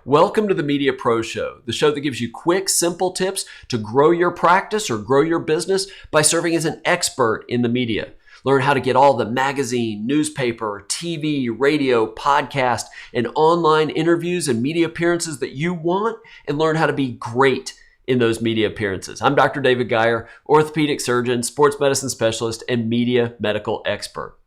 Welcome to the Media Pro Show, the show that gives you quick, simple tips to grow your practice or grow your business by serving as an expert in the media. Learn how to get all the magazine, newspaper, TV, radio, podcast, and online interviews and media appearances that you want, and learn how to be great in those media appearances. I'm Dr. David Geyer, orthopedic surgeon, sports medicine specialist, and media medical expert.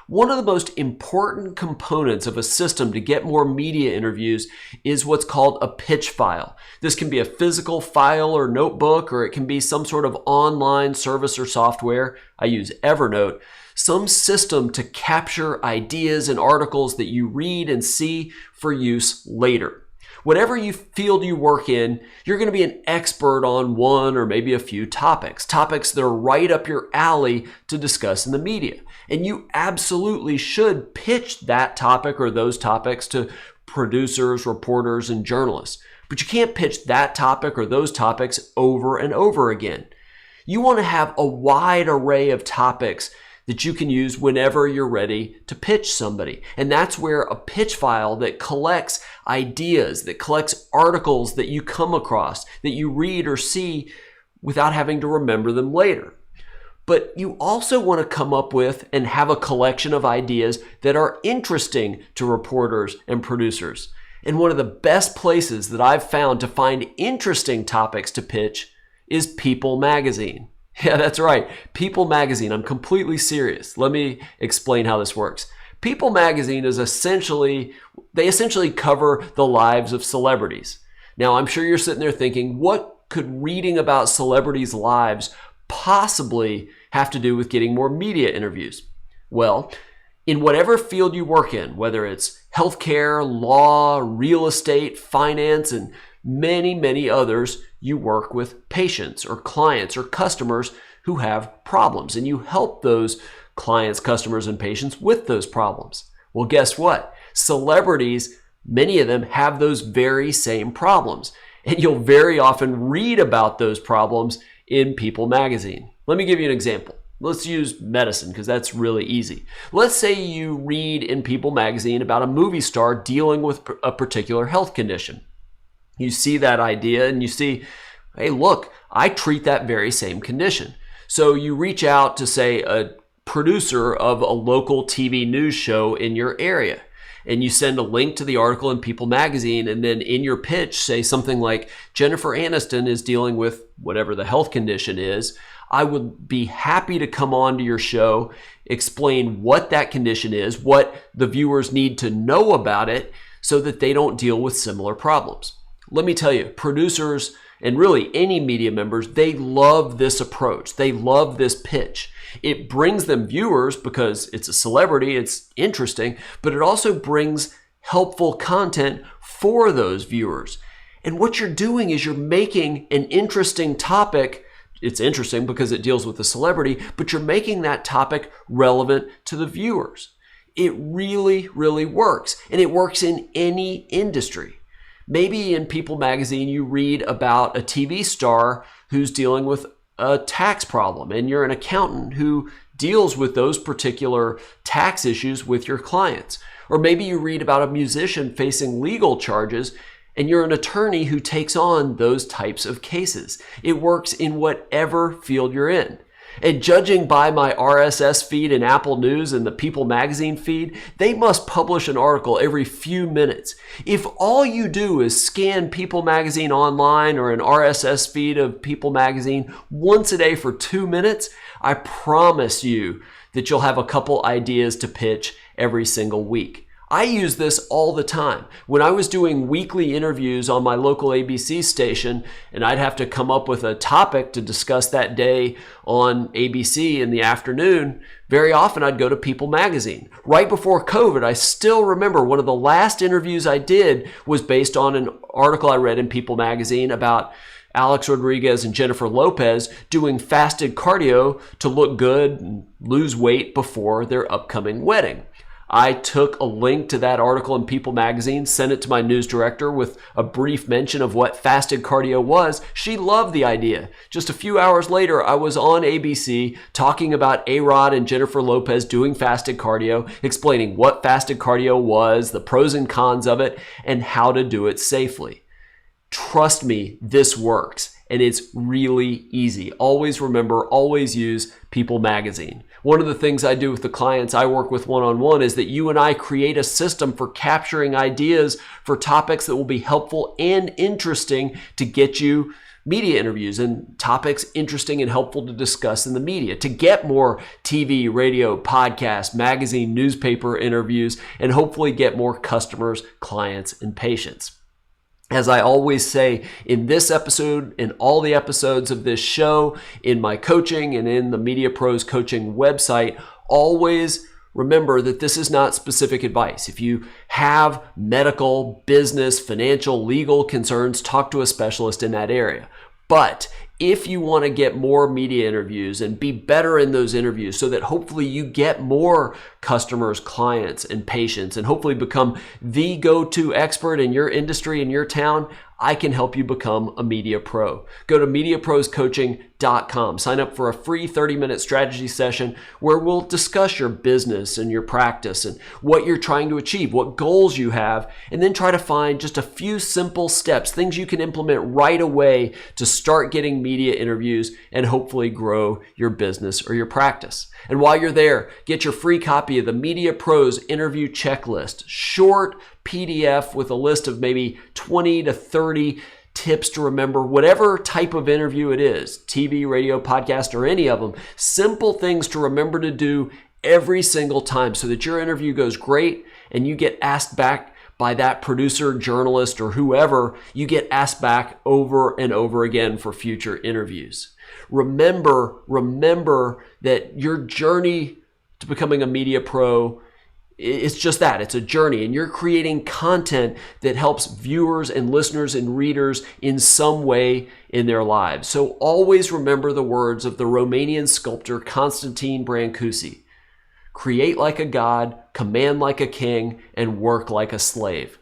One of the most important components of a system to get more media interviews is what's called a pitch file. This can be a physical file or notebook, or it can be some sort of online service or software. I use Evernote. Some system to capture ideas and articles that you read and see for use later. Whatever field you work in, you're going to be an expert on one or maybe a few topics that are right up your alley to discuss in the media. And you absolutely should pitch that topic or those topics to producers, reporters, and journalists. But you can't pitch that topic or those topics over and over again. You want to have a wide array of topics that you can use whenever you're ready to pitch somebody. And that's where a pitch file that collects ideas, that collects articles that you come across, that you read or see without having to remember them later. But you also want to come up with and have a collection of ideas that are interesting to reporters and producers. And one of the best places that I've found to find interesting topics to pitch is People Magazine. Yeah, that's right. People Magazine. I'm completely serious. Let me explain how this works. People Magazine is essentially cover the lives of celebrities. Now, I'm sure you're sitting there thinking, what could reading about celebrities' lives possibly have to do with getting more media interviews? Well, in whatever field you work in, whether it's healthcare, law, real estate, finance, and many, many others, you work with patients or clients or customers who have problems, and you help those clients, customers, and patients with those problems. Well, guess what? Celebrities, many of them have those very same problems, and you'll very often read about those problems in People Magazine. Let me give you an example. Let's use medicine because that's really easy. Let's say you read in People Magazine about a movie star dealing with a particular health condition. You see that idea and you see, hey, look, I treat that very same condition. So you reach out to, say, a producer of a local TV news show in your area, and you send a link to the article in People Magazine, and then in your pitch say something like, Jennifer Aniston is dealing with whatever the health condition is. I would be happy to come on to your show, explain what that condition is, what the viewers need to know about it so that they don't deal with similar problems. Let me tell you, producers and really any media members, they love this approach. They love this pitch. It brings them viewers because it's a celebrity, it's interesting, but it also brings helpful content for those viewers. And what you're doing is you're making an interesting topic. It's interesting because it deals with a celebrity, but you're making that topic relevant to the viewers. It really, really works, and it works in any industry. Maybe in People Magazine, you read about a TV star who's dealing with a tax problem, and you're an accountant who deals with those particular tax issues with your clients. Or maybe you read about a musician facing legal charges, and you're an attorney who takes on those types of cases. It works in whatever field you're in. And judging by my RSS feed in Apple News and the People Magazine feed, they must publish an article every few minutes. If all you do is scan People Magazine online or an RSS feed of People Magazine once a day for 2 minutes, I promise you that you'll have a couple ideas to pitch every single week. I use this all the time. When I was doing weekly interviews on my local ABC station, and I'd have to come up with a topic to discuss that day on ABC in the afternoon, very often I'd go to People Magazine. Right before COVID, I still remember one of the last interviews I did was based on an article I read in People Magazine about Alex Rodriguez and Jennifer Lopez doing fasted cardio to look good and lose weight before their upcoming wedding. I took a link to that article in People magazine, sent it to my news director with a brief mention of what fasted cardio was. She loved the idea. Just a few hours later, I was on ABC talking about A-Rod and Jennifer Lopez doing fasted cardio, explaining what fasted cardio was, the pros and cons of it, and how to do it safely. Trust me, this works, and it's really easy. Always remember, always use People magazine. One of the things I do with the clients I work with one-on-one is that you and I create a system for capturing ideas for topics that will be helpful and interesting to get you media interviews and topics interesting and helpful to discuss in the media, to get more TV, radio, podcast, magazine, newspaper interviews, and hopefully get more customers, clients, and patients. As I always say in this episode, in all the episodes of this show, in my coaching and in the Media Pros coaching website, always remember that this is not specific advice. If you have medical, business, financial, legal concerns, talk to a specialist in that area. But if you want to get more media interviews and be better in those interviews so that hopefully you get more customers, clients, and patients, and hopefully become the go-to expert in your industry, in your town, I can help you become a media pro. Go to MediaProsCoaching.com. Sign up for a free 30-minute strategy session where we'll discuss your business and your practice and what you're trying to achieve, what goals you have, and then try to find just a few simple steps, things you can implement right away to start getting media interviews and hopefully grow your business or your practice. And while you're there, get your free copy of the Media Pros Interview Checklist, short PDF with a list of maybe 20 to 30 tips to remember, whatever type of interview it is, TV, radio, podcast, or any of them, simple things to remember to do every single time so that your interview goes great and you get asked back by that producer, journalist, or whoever, you get asked back over and over again for future interviews. Remember that your journey to becoming a media pro, it's just that. It's a journey, and you're creating content that helps viewers and listeners and readers in some way in their lives. So always remember the words of the Romanian sculptor Constantine Brancusi. Create like a god, command like a king, and work like a slave.